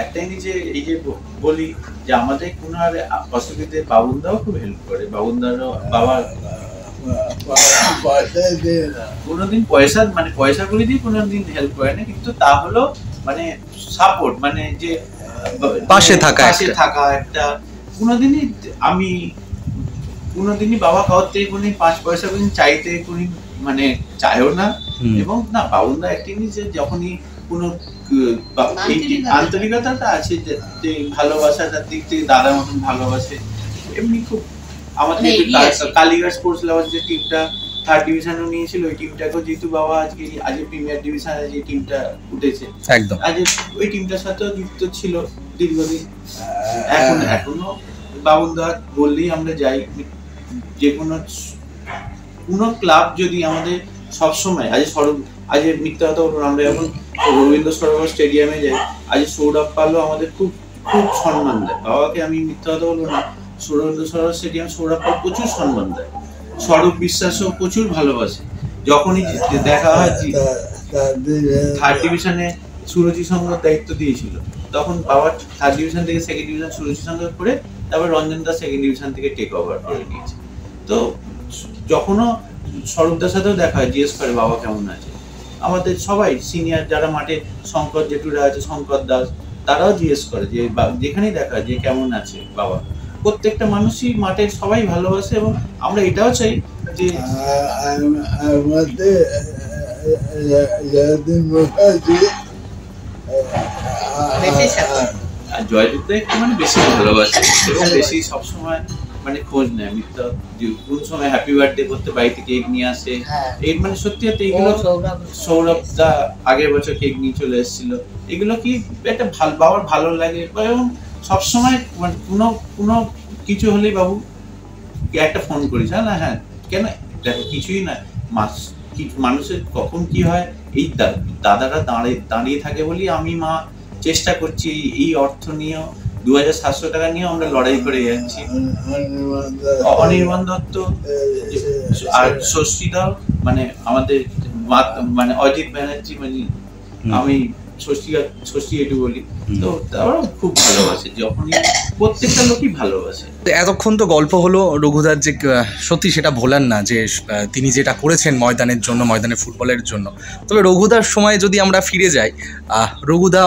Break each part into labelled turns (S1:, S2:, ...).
S1: একটা জিনিস এই যে বলি যে আমাদের কোনো আর অসুবিধে বাবুনদাও খুব হেল্প করে, বাবুনদারও বাবা কোনোদিন পয়সা করে দিয়ে কোনোদিন হেল্প করে না, কিন্তু তা হলো মানে সাপোর্ট, মানে যে
S2: পাশে থাকা
S1: একটা কোনোদিনই আমি কোনোদিনই বাবা কাউর থেকে কোনো 5 পয়সা কোনোদিন চাইতে কোনো মানে চাইও না। এবং না বাবুনদা একটা জিনিস যে যখনই কোনো আন্তরিকতাটা আছে, যে ভালোবাসাটার দিক থেকে দাদার মতন ভালোবাসে এমনি খুব। আমাদের কালীঘাট স্পোর্টস লাভার যে টিমটা 3rd ডিভিশনও নিয়েছিল, ওই টিমটাকেও যেহেতু বাবা আজ প্রিমিয়ার ডিভিশনে যে টিমটা উঠেছে একদম আজ ওই টিমটার সাথেও যুক্ত ছিল দীর্ঘদিন। এখনো বাবুনদা বললেই আমরা যাই, যে কোনো ক্লাব যদি আমাদের সবসময় আজ মিথ্যা কথা বলবো, আমরা এখন রবীন্দ্র সরোবর স্টেডিয়ামে যাই, আজ সৌরভ পালও আমাদের খুব খুব সম্মান দেয়। বাবাকে আমি মিথ্যা কথা বলবো না, রবীন্দ্র সরোবর স্টেডিয়াম সৌরভ পাল প্রচুর সম্মান দেয়, সৌরভ বিশ্বাসও প্রচুর ভালোবাসে। যখনই দেখা হয় 3rd ডিভিশনে সুরজি সংঘর দায়িত্ব দিয়েছিল, তখন বাবা 3rd ডিভিশন থেকে 2nd ডিভিশন সুরজি সংঘ করে তারপর রঞ্জন দা 2nd ডিভিশন থেকে টেক ওভার করে নিয়েছে। তো যখনও স্বরূপদার সাথেও দেখা হয়, জিজ্ঞেস করে বাবা কেমন আছে। আমাদের সবাই সিনিয়র যারা মাঠে, শঙ্কর জেঠুরা আছে, শঙ্কর দাস, তারাও জিজ্ঞেস করে যে যেখানেই দেখা যে কেমন আছে বাবা। প্রত্যেকটা মানুষই মাঠে সবাই ভালোবাসে, এবং আমরা এটাও চাই যে জয়দীপ একটু মানে বেশি ভালোবাসে এবং বেশি সবসময় মানে খোঁজ নেয়। মিথ্যা কোন সময় হ্যাপি বার্থডে করতে বাড়িতে কেক নিয়ে আসে, এই মানে সত্যি সত্যি এগুলো সৌরভ দা আগের বছর কেক নিয়ে চলে এসেছিল, এগুলো কি একটা বাবার ভালো লাগে। এবং সবসময় মানে কোনো কিছু হলেই বাবু একটা ফোন করিস, হ্যাঁ হ্যাঁ কেন, দেখো কিছুই না, মানুষের কখন কি হয় এই দাদারা দাঁড়িয়ে থাকে বলি আমি মা চেষ্টা করছি এই অর্থ নিয়েও 2700 টাকা নিয়েও আমরা লড়াই করে যাচ্ছি। অনির্বাণ দত্ত আর ষষ্ঠীদাও মানে আমাদের মানে অজিত ব্যানার্জি, মানে আমি ষষ্ঠী একটু বলি, তো তারাও খুব ভালোবাসে, যখনই প্রত্যেকটা লোকই ভালোবাসে।
S2: এতক্ষণ তো গল্প হলো রঘুদার, যে সত্যি সেটা ভোলার না যে তিনি যেটা করেছেন ময়দানের জন্য, ময়দানের ফুটবলের জন্য। তবে রঘুদার সময় যদি আমরা ফিরে যাই, রঘুদা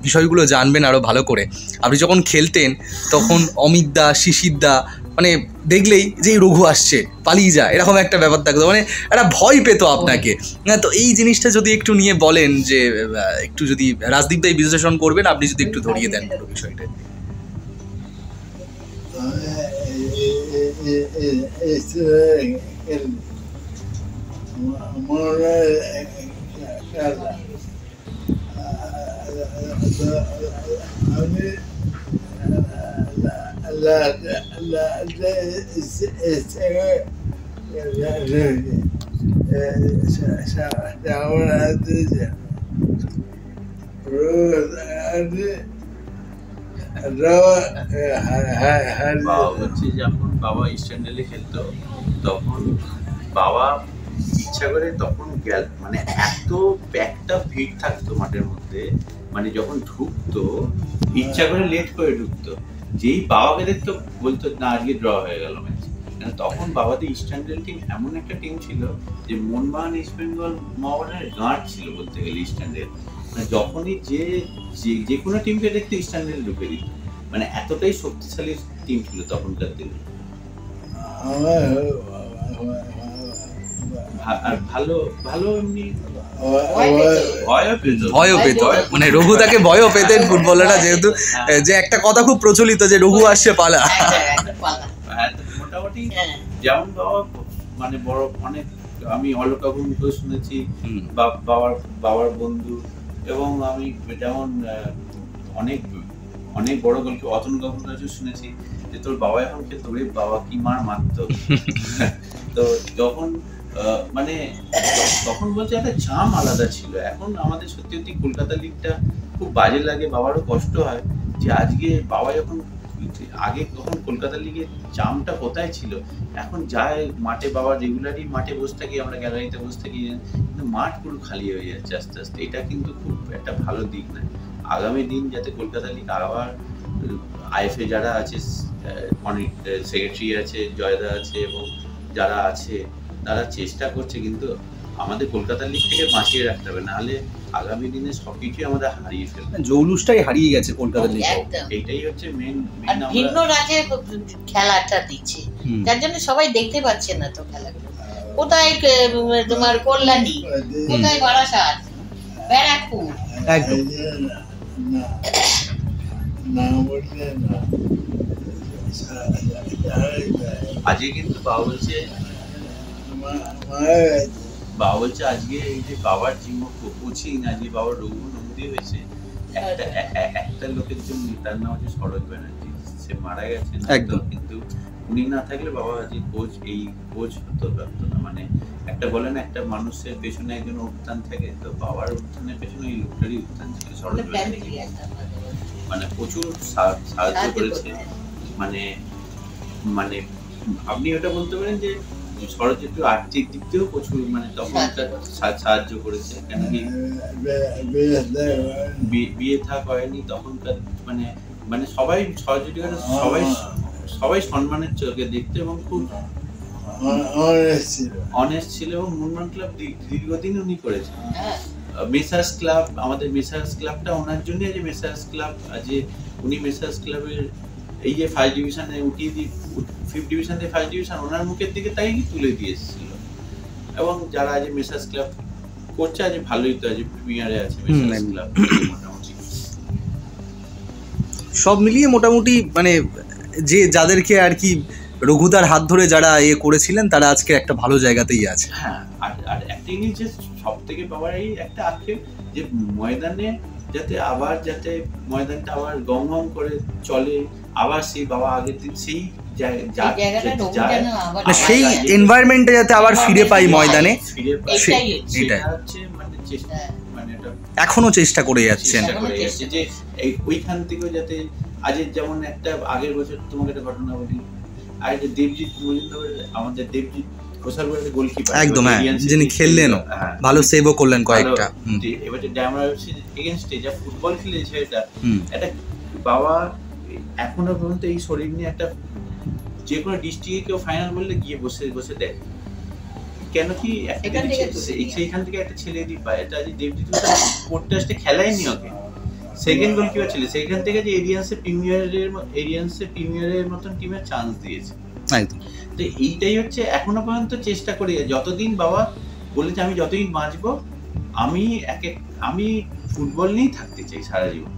S2: বিষয়গুলো জানবেন আরও ভালো করে। আপনি যখন খেলতেন তখন অমিতদা, শিশিরদা মানে দেখলেই যে রঘু আসছে পালিয়ে যা, এরকম একটা ব্যাপার থাকতো, মানে একটা ভয় পেত আপনাকে। তো এই জিনিসটা যদি একটু নিয়ে বলেন, যে একটু যদি রাজদীপদাই বিশ্লেষণ করবেন, আপনি যদি একটু ধরিয়ে দেন পুরো বিষয়টা।
S1: যখন বাবা ইস্টার্নেলে খেলতো তখন বাবা ইচ্ছা করে তখন গেল, মানে এত একটা ভিড় থাকতো মাঠের মধ্যে, মানে যখন ঢুকতো ইচ্ছা করে লেট করে ঢুকতো, যেই বাবাকে দেখতো বলতো না আজকে ড্র হয়ে গেল ম্যাচ। তখন বাবাদের ইস্টার্নেল টিম এমন একটা টিম ছিল যে মোহনবাগান, ইস্ট বেঙ্গল, মোহনবাগানের গাঁট ছিল বলতে গেলে ইস্টার্নেল। মানে যখনই যে কোনো টিমকে দেখতে ইস্টার্নেল ঢুকে দিত, মানে এতটাই শক্তিশালী টিম ছিল তখনকার দিনে। আর ভালো ভালো এমনি
S2: ভয়ও পেত, মানে রঘুদাকে ভয়ও পেতেন ফুটবলাররা, যেহেতু যে একটা কথা খুব প্রচলিত যে রঘু আসছে পালা।
S1: মোটামুটি যেমন বাবা মানে বড় অনেক, আমি অলোকাবু মুখে শুনেছি বাবার বন্ধু, এবং আমি যেমন অনেক অনেক বড় গল্প অতন কাপুর কাছে শুনেছি যে তোর বাবা এখন খেলতো, রে বাবা কি মার মারত। তো যখন মানে তখন বলছে একটা চাম আলাদা ছিল। এখন আমাদের সত্যি সত্যি কলকাতা লিগটা খুব বাজে লাগে, বাবারও কষ্ট হয় যে আজকে বাবা যখন আগে তখন কলকাতা লিগের চামটা কোথায় ছিল, এখন যায় মাঠে বাবা রেগুলারই মাঠে বসে থাকি, আমরা গ্যালারিতে বসে থাকি, কিন্তু মাঠ পুরো খালি হয়ে যাচ্ছে আস্তে আস্তে। এটা কিন্তু খুব একটা ভালো দিক না। আগামী দিন যাতে কলকাতা লিগ আবার আইএফএ যারা আছে, অনেক সেক্রেটারি আছে, জয়দা আছে এবং যারা আছে তারা চেষ্টা করছে, কিন্তু আমাদের কলকাতা লিগ থেকে বাঁচিয়ে রাখতে হবে, নাহলে আগামী দিনে সবকিছুই আমাদের হারিয়ে ফেলবে।
S2: জৌলুসটাই হারিয়ে গেছে কলকাতা লিগ।
S1: এইটাই হচ্ছে মেন।
S3: ভিন্ন রাজ্যে খেলাটা দিচ্ছে, যার জন্য সবাই দেখতে পাচ্ছে না তো খেলাগুলো। কোথায় তোমার কল্যাণী, কোথায় বারাসাত, ব্যারাকপুর,
S2: একদম
S1: আজকে কিন্তু বাবা বলছে আজকে এই যে বাবার কোচিং, আজকে বাবার রঘু নন্দী হয়েছে একটা লোকের জন্য, তার নাম হচ্ছে সরোজ ব্যানার্জি। সে মারা গেছেন একদম, কিন্তু উনি না থাকলে বাবা আজকে কোচ হতে পারতো না। মানে একটা বলেন একটা মানুষের পেছনে একজন উত্থান থাকে, তো বাবার উত্থানের পেছনে এই লোকটারই উত্থান ছিল, সরোজ ব্যানার্জি। মানে প্রচুর সাহায্য করেছে। মানে মানে আপনি ওটা বলতে পারেন যে সরোজ একটু আর্থিক দিক দিয়েও প্রচুর মানে তখন সাহায্য করেছে, কেন কি বিয়ে থা করেনি তখনকার, মানে মানে সবাই সহযোগিতা, সবাই সম্মানের চোখে দেখতো এবং খুব অনেস্ট ছিল। এবং মুনমান ক্লাব দীর্ঘদিন উনি করেছেন। মেসার্স ক্লাব, আমাদের মেসার্স ক্লাবটা ওনার জন্য, যে মেসার্স ক্লাব যে উনি মেসার্স ক্লাবের এই যে ফার্স্ট ডিভিশনে উঠিয়ে দিয়ে 5th ডিভিশন থেকে ফার্স্ট ডিভিশন ওনার মুখের দিকে তাই তুলে দিয়ে এসেছিল। এবং যারা আজ মেসার্স ক্লাব করছে আজ ভালোই, তো আজ প্রিমিয়ারে আছে মেসার্স ক্লাব। মোটামুটি
S2: সব মিলিয়ে মোটামুটি মানে যে যাদেরকে আর কি রঘুদার হাত ধরে যারা করেছিলেন তারা আজকে একটা ভালো জায়গাতেই আছে।
S1: হ্যাঁ, আর একটা জিনিস যে সব থেকে পাওয়ার এই একটা আক্ষেপ যে ময়দানে যাতে ময়দানটা আবার গম করে চলে, আবার সেই বাবা আগের দিন সেই
S2: সেই এনভায়রনমেন্টে যাতে আবার ফিরে পাই ময়দানে,
S1: সেটা হচ্ছে মানে চেষ্টা, মানে এটা
S2: এখনো চেষ্টা করে যাচ্ছেন
S1: যে ওইখান থেকেও যাতে আজ যেমন একটা আগের বছর তোমাকে একটা ঘটনা বলি, আর যে দেবজিৎ মজুমদার, আমাদের দেবজিৎ ঘোষালবাড়ির গোলকিপার
S2: একদম, হ্যাঁ, যিনি খেললেন ভালো সেভও করলেন কয়েকটা।
S1: এবার ডায়মন্ড এগেইনস্টে যা ফুটবল খেলেছে, এটা বাবা এখনো পর্যন্ত এই শরীর নিয়ে একটা যে কোনো ডিস্ট্রিক্টে কেউ ফাইনাল বললে গিয়ে বসে দেয়, কেন কি সেইখান থেকে একটা ছেলে দিই পায়। এটা যে দেবজিৎ পোডকাস্টে খেলায়নি ওকে, সেকেন্ড গোলকিপার ছিল, সেইখান থেকে যে এরিয়ান্সে প্রিমিয়ারের মতন টিমের চান্স দিয়েছে।
S2: একদম,
S1: তো এইটাই হচ্ছে এখনো পর্যন্ত চেষ্টা করি, যতদিন বাবা বলেছে আমি যতদিন বাঁচবো আমি ফুটবল নিয়েই থাকতে চাই সারা জীবন।